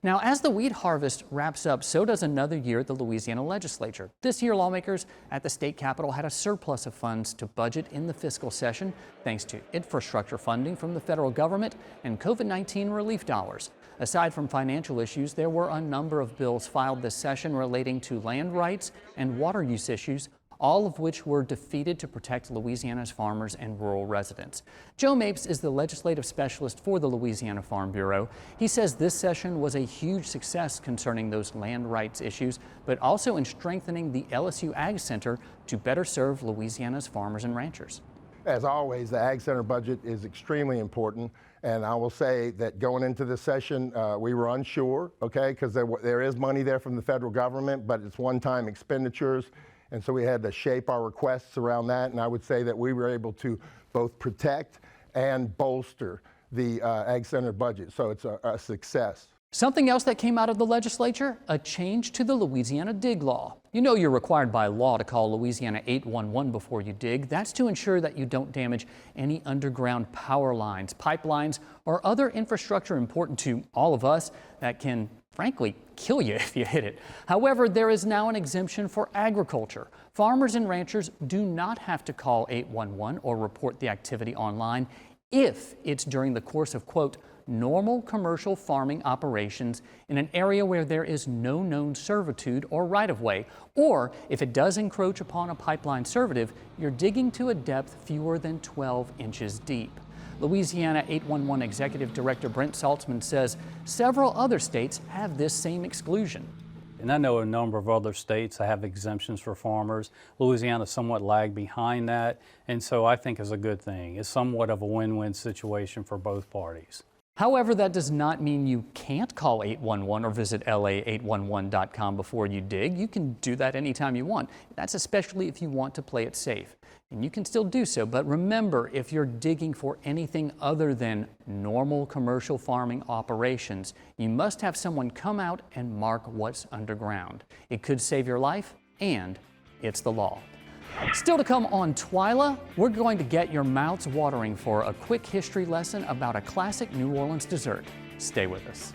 Now, as the wheat harvest wraps up, so does another year at the Louisiana legislature. This year, lawmakers at the state capitol had a surplus of funds to budget in the fiscal session, thanks to infrastructure funding from the federal government and COVID-19 relief dollars. Aside from financial issues, there were a number of bills filed this session relating to land rights and water use issues, all of which were defeated to protect Louisiana's farmers and rural residents. Joe Mapes is the legislative specialist for the Louisiana Farm Bureau. He says this session was a huge success concerning those land rights issues, but also in strengthening the LSU Ag Center to better serve Louisiana's farmers and ranchers. As always, the Ag Center budget is extremely important, and I will say that going into this session, we were unsure, okay, because there is money there from the federal government, but it's one-time expenditures. And so we had to shape our requests around that, and I would say that we were able to both protect and bolster the Ag Center budget, so it's a success. Something else that came out of the legislature, a change to the Louisiana dig law. You know you're required by law to call Louisiana 811 before you dig. That's to ensure that you don't damage any underground power lines, pipelines, or other infrastructure important to all of us that can, frankly, kill you if you hit it. However, there is now an exemption for agriculture. Farmers and ranchers do not have to call 811 or report the activity online if it's during the course of, quote, normal commercial farming operations in an area where there is no known servitude or right-of-way, or if it does encroach upon a pipeline servitude, you're digging to a depth fewer than 12 inches deep. Louisiana 811 Executive Director Brent Saltzman says several other states have this same exclusion. And I know a number of other states that have exemptions for farmers. Louisiana somewhat lagged behind that, and so I think it's a good thing. It's somewhat of a win-win situation for both parties. However, that does not mean you can't call 811 or visit la811.com before you dig. You can do that anytime you want. That's especially if you want to play it safe. And you can still do so, but remember, if you're digging for anything other than normal commercial farming operations, you must have someone come out and mark what's underground. It could save your life, and it's the law. Still to come on Twyla, we're going to get your mouths watering for a quick history lesson about a classic New Orleans dessert. Stay with us.